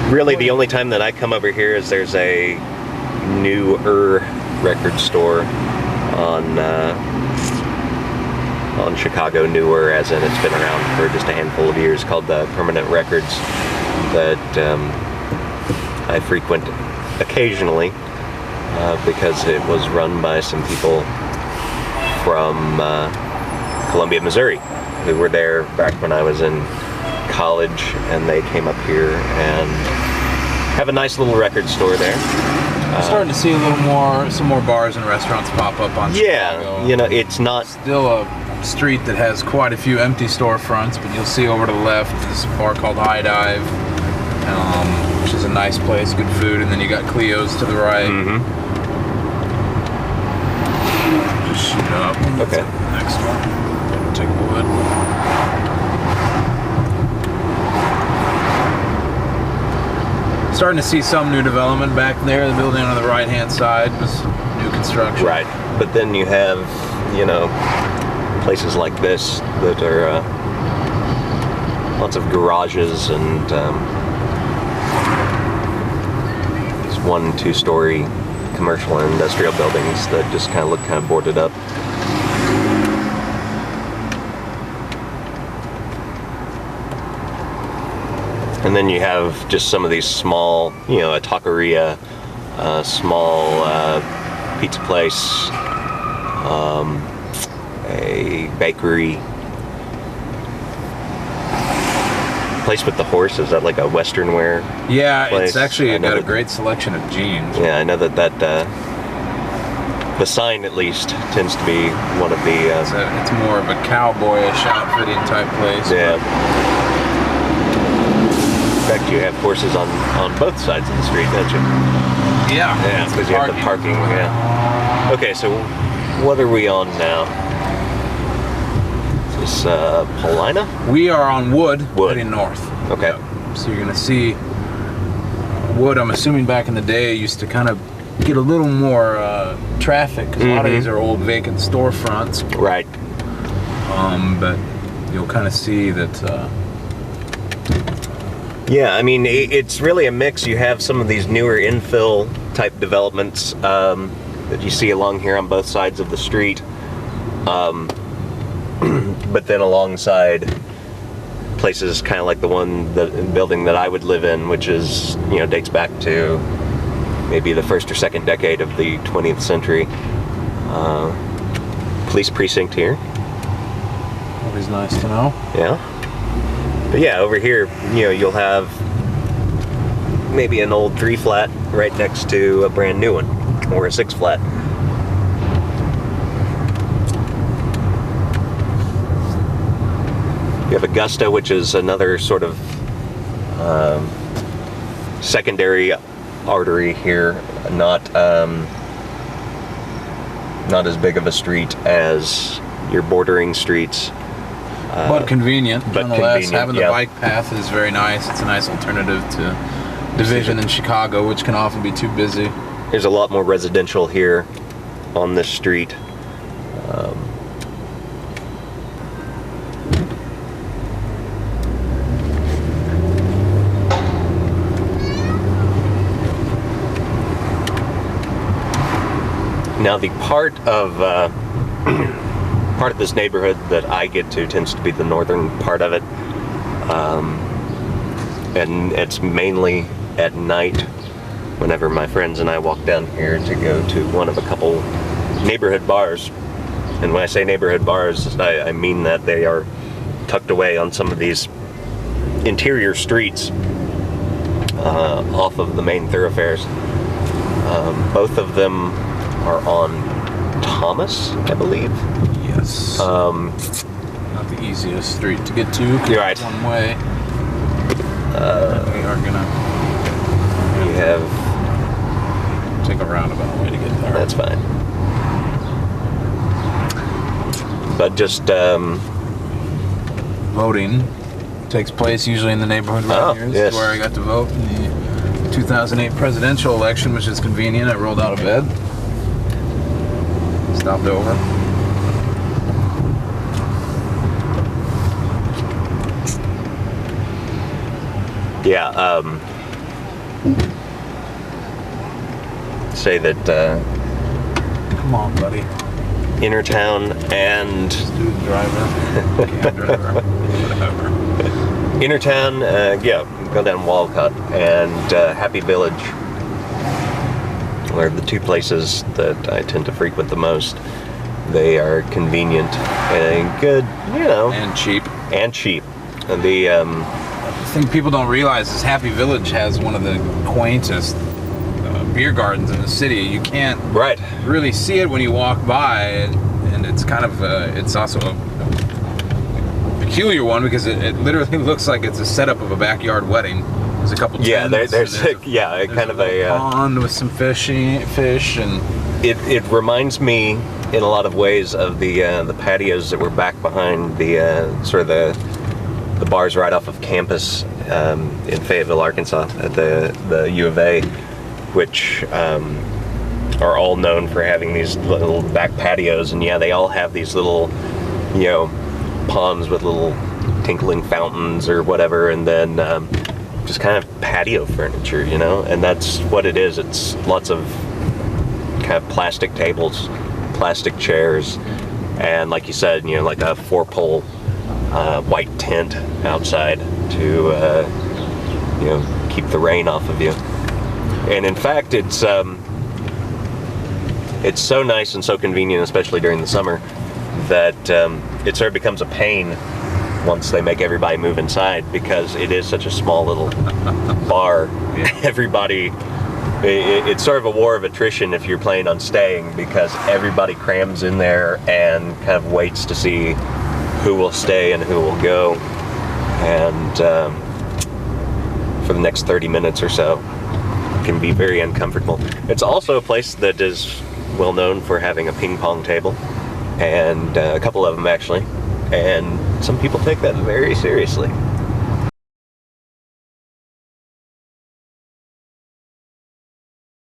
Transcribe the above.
Really, the only time that I come over here is there's a newer record store on Chicago, newer as in it's been around for just a handful of years, called the Permanent Records, that I frequent occasionally because it was run by some people from Columbia, Missouri, who were there back when I was in college, and they came up here and have a nice little record store there. I'm starting to see some more bars and restaurants pop up on Chicago. Yeah, it's not still a street that has quite a few empty storefronts, but you'll see over to the left this bar called High Dive, which is a nice place, good food, and then you got Cleo's to the right. Mm-hmm. Just shoot up. Okay. Next one. Take a wood. Starting to see some new development back there. The building on the right-hand side was new construction. right, but then you have, places like this that are lots of garages and these 1-2-story commercial and industrial buildings that just kind of look kind of boarded up. And then you have just some of these small, a taqueria, a small pizza place, a bakery. Place with the horse, is that like a Western wear? Yeah, place? it's actually got a that, great selection of jeans. Yeah, I know that the sign at least tends to be one of the. It's more of a cowboyish outfitting type place. Yeah. In fact, you have horses on both sides of the street, don't you? Yeah. Yeah, because you have the parking. Yeah. Okay, so what are we on now? Is this Paulina? We are on Wood, Wood. heading north. Okay. Yep. So you're gonna see Wood. I'm assuming back in the day used to kind of get a little more traffic because a lot of these are old vacant storefronts. Right. But you'll kind of see that. Yeah, I mean, it's really a mix. You have some of these newer infill type developments that you see along here on both sides of the street. But then alongside places kind of like the building that I would live in, which is, dates back to maybe the first or second decade of the 20th century. Police precinct here. Always nice to know. Yeah. But yeah, over here, you'll have maybe an old 3-flat right next to a brand new one, or a 6-flat. You have Augusta, which is another sort of secondary artery here, not as big of a street as your bordering streets. But convenient, but nonetheless. convenient, Having the bike path is very nice. It's a nice alternative to Division in Chicago, which can often be too busy. There's a lot more residential here on this street. Now the part of this neighborhood that I get to tends to be the northern part of it, and it's mainly at night whenever my friends and I walk down here to go to one of a couple neighborhood bars. And when I say neighborhood bars, I mean that they are tucked away on some of these interior streets off of the main thoroughfares. Both of them are on Thomas, I believe. Yes. Not the easiest street to get to. You're right. One way. We are gonna. You have. Take a roundabout way to get there. That's fine. But just voting takes place usually in the neighborhood right here. This yes. is where I got to vote in the 2008 presidential election, which is convenient. I rolled out of bed. Stopped over. Yeah, say that Come on, buddy. Innertown and Student driver. Cab driver. Whatever. Innertown, go down Walcott and Happy Village are the two places that I tend to frequent the most. They are convenient and good, And cheap. and cheap. And the The thing people don't realize is Happy Village has one of the quaintest beer gardens in the city. You can't right, really see it when you walk by, and it's kind of it's also a peculiar one because it literally looks like it's a setup of a backyard wedding. There's a couple yeah. tents, There's and kind of a a. pond with some fish and It reminds me in a lot of ways of the patios that were back behind the sort of the bars right off of campus in Fayetteville, Arkansas, at the U of A, which are all known for having these little back patios, and they all have these little ponds with little tinkling fountains or whatever, and then just kind of patio furniture, and that's what it is. It's lots of kind of plastic tables, plastic chairs, and like you said, like a 4-pole white tent outside to keep the rain off of you. And in fact, it's so nice and so convenient, especially during the summer, that it sort of becomes a pain once they make everybody move inside, because it is such a small little bar. Everybody, it's sort of a war of attrition if you're planning on staying, because everybody crams in there and kind of waits to see who will stay and who will go, and for the next 30 minutes or so can be very uncomfortable. It's also a place that is well known for having a ping pong table, and a couple of them actually, and some people take that very seriously.